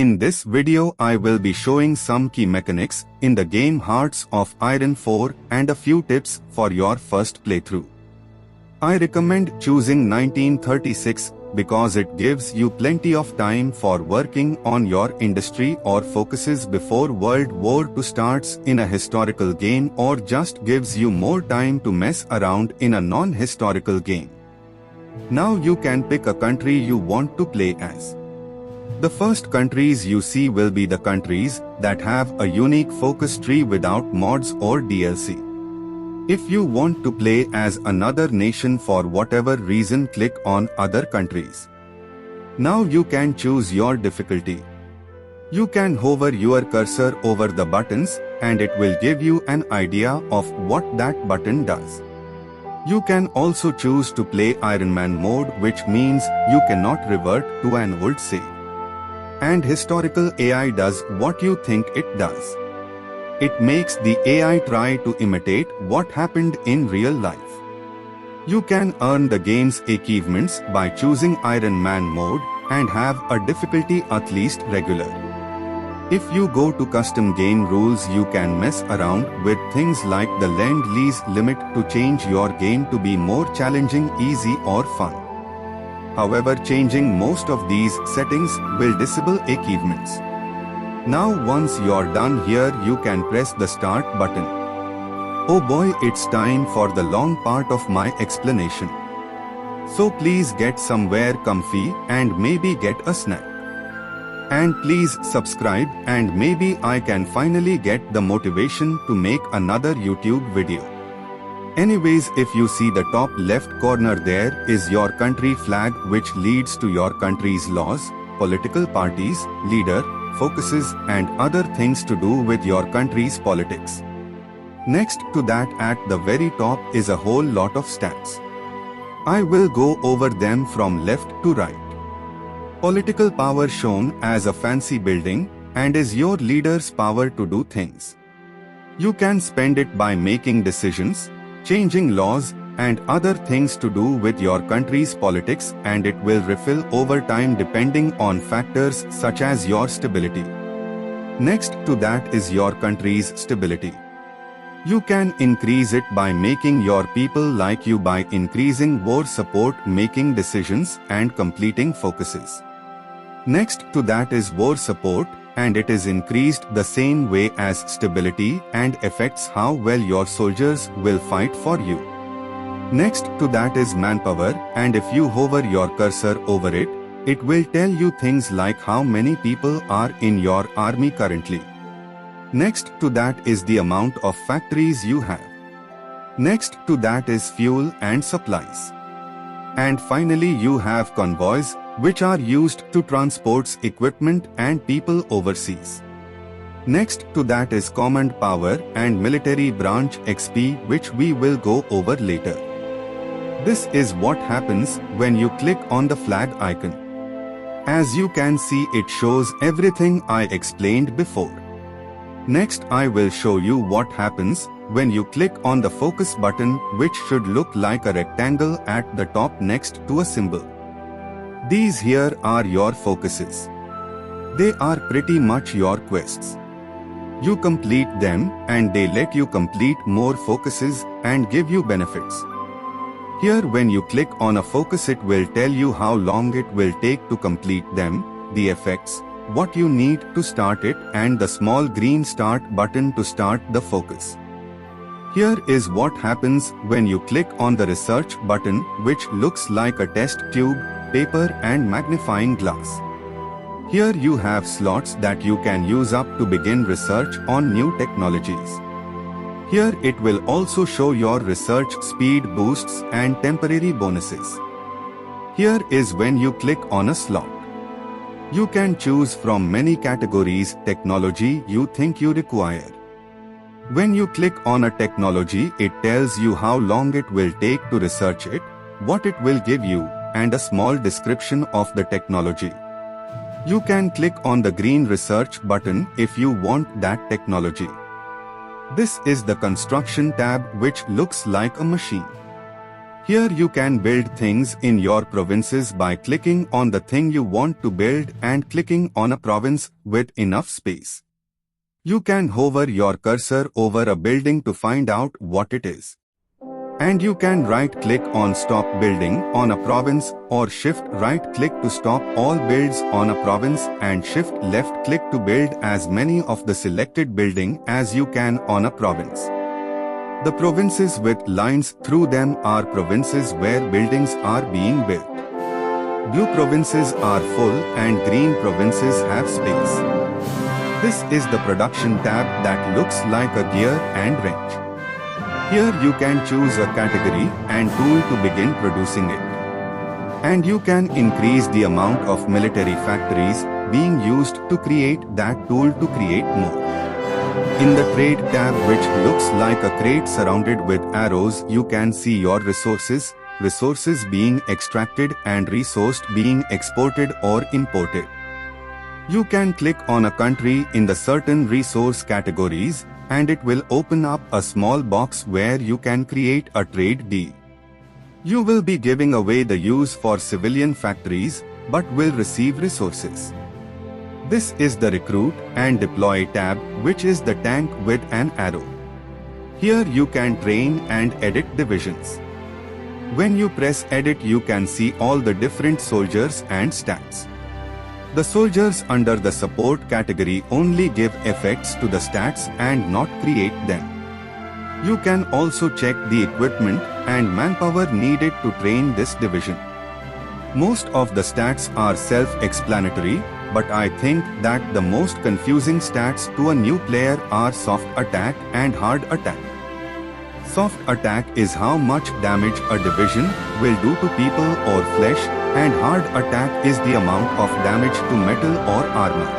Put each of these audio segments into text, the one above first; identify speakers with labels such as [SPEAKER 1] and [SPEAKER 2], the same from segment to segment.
[SPEAKER 1] In this video I will be showing some key mechanics in the game Hearts of Iron 4 and a few tips for your first playthrough. I recommend choosing 1936 because it gives you plenty of time for working on your industry or focuses before World War II starts in a historical game or just gives you more time to mess around in a non-historical game. Now you can pick a country you want to play as. The first countries you see will be the countries that have a unique focus tree without mods or DLC. If you want to play as another nation for whatever reason, click on Other Countries. Now you can choose your difficulty. You can hover your cursor over the buttons and it will give you an idea of what that button does. You can also choose to play Iron Man mode, which means you cannot revert to an old save. And historical AI does what you think it does. It makes the AI try to imitate what happened in real life. You can earn the game's achievements by choosing Iron Man mode and have a difficulty at least regular. If you go to custom game rules, you can mess around with things like the Lend-Lease limit to change your game to be more challenging, easy or fun. However, changing most of these settings will disable achievements. Now once you're done here, you can press the start button. Oh boy, it's time for the long part of my explanation. So please get somewhere comfy and maybe get a snack. And please subscribe and maybe I can finally get the motivation to make another YouTube video. Anyways, if you see the top left corner, there is your country flag, which leads to your country's laws, political parties, leader, focuses and other things to do with your country's politics. Next to that, at the very top is a whole lot of stats. I will go over them from left to right. Political power shown as a fancy building and is your leader's power to do things. You can spend it by making decisions, changing laws and other things to do with your country's politics, and it will refill over time depending on factors such as your stability. Next to that is your country's stability. You can increase it by making your people like you by increasing war support, making decisions and completing focuses. Next to that is war support, and it is increased the same way as stability and affects how well your soldiers will fight for you. Next to that is manpower, and if you hover your cursor over it, it will tell you things like how many people are in your army currently. Next to that is the amount of factories you have. Next to that is fuel and supplies. And finally you have convoys, which are used to transport equipment and people overseas. Next to that is command power and military branch XP, which we will go over later. This is what happens when you click on the flag icon. As you can see, it shows everything I explained before. Next, I will show you what happens when you click on the focus button, which should look like a rectangle at the top next to a symbol. These here are your focuses. They are pretty much your quests. You complete them and they let you complete more focuses and give you benefits. Here, when you click on a focus, it will tell you how long it will take to complete them, the effects, what you need to start it, and the small green start button to start the focus. Here is what happens when you click on the research button, which looks like a test tube, paper and magnifying glass. Here you have slots that you can use up to begin research on new technologies. Here it will also show your research speed boosts and temporary bonuses. Here is when you click on a slot. You can choose from many categories technology you think you require. When you click on a technology, it tells you how long it will take to research it, what it will give you, and a small description of the technology. You can click on the green research button if you want that technology. This is the construction tab, which looks like a machine. Here you can build things in your provinces by clicking on the thing you want to build and clicking on a province with enough space. You can hover your cursor over a building to find out what it is. And you can right-click on Stop Building on a province or Shift right-click to stop all builds on a province and Shift left-click to build as many of the selected building as you can on a province. The provinces with lines through them are provinces where buildings are being built. Blue provinces are full and green provinces have space. This is the production tab that looks like a gear and wrench. Here you can choose a category and tool to begin producing it. And you can increase the amount of military factories being used to create that tool to create more. In the Trade tab, which looks like a crate surrounded with arrows, you can see your resources being extracted and resourced being exported or imported. You can click on a country in the certain resource categories and it will open up a small box where you can create a trade deal. You will be giving away the use for civilian factories but will receive resources. This is the Recruit and Deploy tab, which is the tank with an arrow. Here you can train and edit divisions. When you press edit, you can see all the different soldiers and stats. The soldiers under the support category only give effects to the stats and not create them. You can also check the equipment and manpower needed to train this division. Most of the stats are self-explanatory, but I think that the most confusing stats to a new player are soft attack and hard attack. Soft attack is how much damage a division will do to people or flesh, and hard attack is the amount of damage to metal or armor.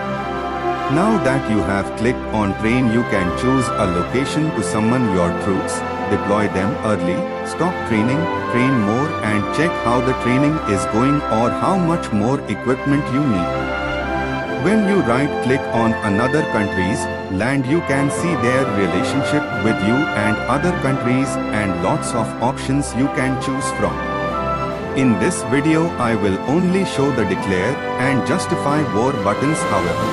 [SPEAKER 1] Now that you have clicked on train, you can choose a location to summon your troops, deploy them early, stop training, train more and check how the training is going or how much more equipment you need. When you right-click on another country's land, you can see their relationship with you and other countries and lots of options you can choose from. In this video, I will only show the Declare and Justify War buttons. However,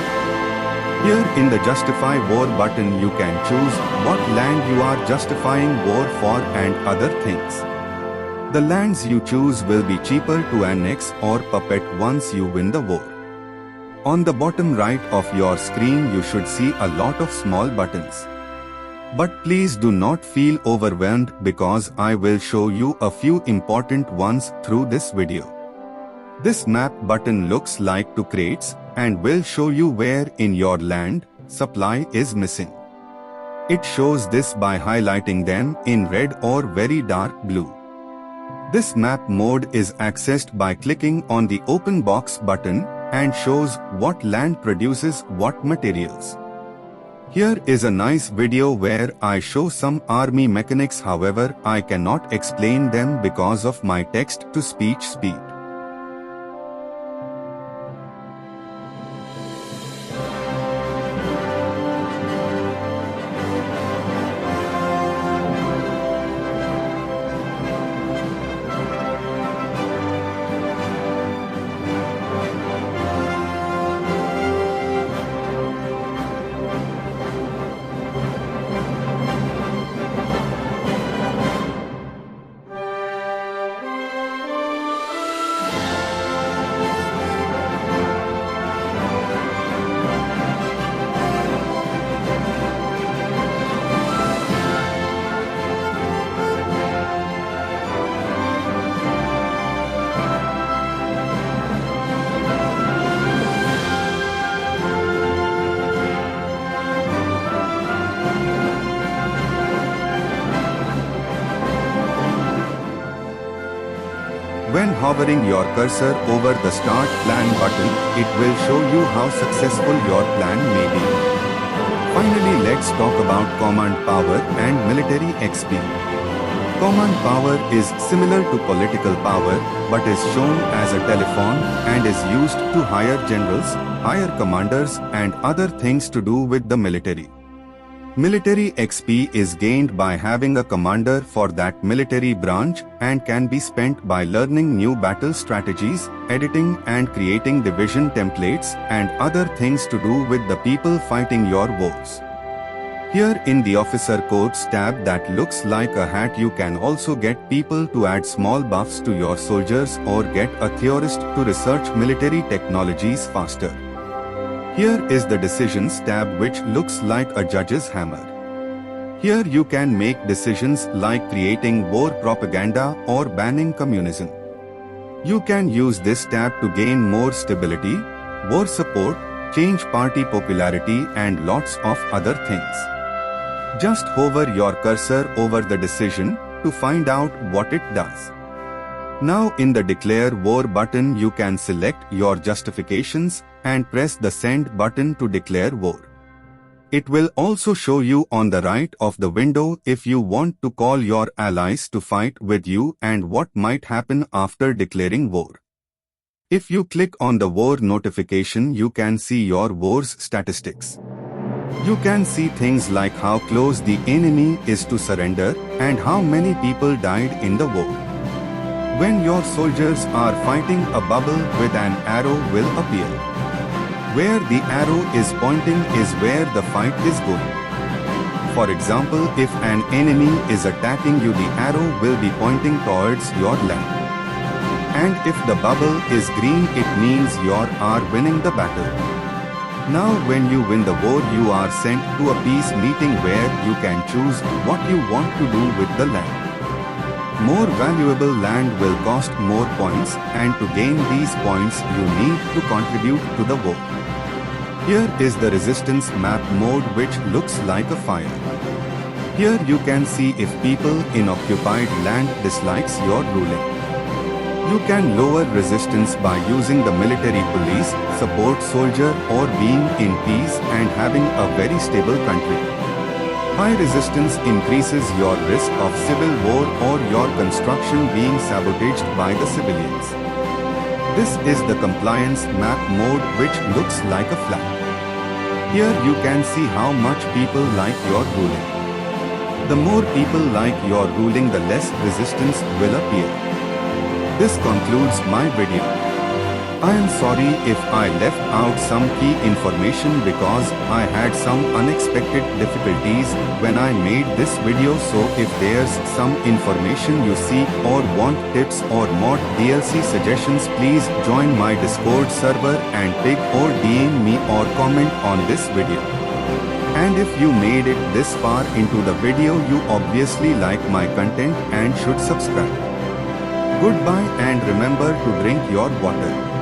[SPEAKER 1] here in the Justify War button, you can choose what land you are justifying war for and other things. The lands you choose will be cheaper to annex or puppet once you win the war. On the bottom right of your screen, you should see a lot of small buttons. But please do not feel overwhelmed because I will show you a few important ones through this video. This map button looks like two crates and will show you where in your land supply is missing. It shows this by highlighting them in red or very dark blue. This map mode is accessed by clicking on the open box button and shows what land produces what materials. Here is a nice video where I show some army mechanics, however I cannot explain them because of my text-to-speech speed. When hovering your cursor over the Start Plan button, it will show you how successful your plan may be. Finally, let's talk about command power and military XP. Command power is similar to political power, but is shown as a telephone and is used to hire generals, hire commanders and other things to do with the military. Military XP is gained by having a commander for that military branch and can be spent by learning new battle strategies, editing and creating division templates and other things to do with the people fighting your wars. Here in the Officer Codes tab that looks like a hat, you can also get people to add small buffs to your soldiers or get a theorist to research military technologies faster. Here is the Decisions tab, which looks like a judge's hammer. Here you can make decisions like creating war propaganda or banning communism. You can use this tab to gain more stability, war support, change party popularity and lots of other things. Just hover your cursor over the decision to find out what it does. Now in the Declare War button you can select your justifications and press the Send button to declare war. It will also show you on the right of the window if you want to call your allies to fight with you and what might happen after declaring war. If you click on the war notification, you can see your war's statistics. You can see things like how close the enemy is to surrender and how many people died in the war. When your soldiers are fighting, a bubble with an arrow will appear. Where the arrow is pointing is where the fight is going. For example, if an enemy is attacking you, the arrow will be pointing towards your land. And if the bubble is green, it means you are winning the battle. Now when you win the war, you are sent to a peace meeting where you can choose what you want to do with the land. More valuable land will cost more points, and to gain these points you need to contribute to the war. Here is the resistance map mode, which looks like a fire. Here you can see if people in occupied land dislikes your ruling. You can lower resistance by using the military police, support soldier or being in peace and having a very stable country. High resistance increases your risk of civil war or your construction being sabotaged by the civilians. This is the compliance map mode, which looks like a flag. Here you can see how much people like your ruling. The more people like your ruling, the less resistance will appear. This concludes my video. I am sorry if I left out some key information because I had some unexpected difficulties when I made this video, so if there's some information you seek or want tips or mod DLC suggestions, please join my Discord server and pick or DM me or comment on this video. And if you made it this far into the video, you obviously like my content and should subscribe. Goodbye, and remember to drink your water.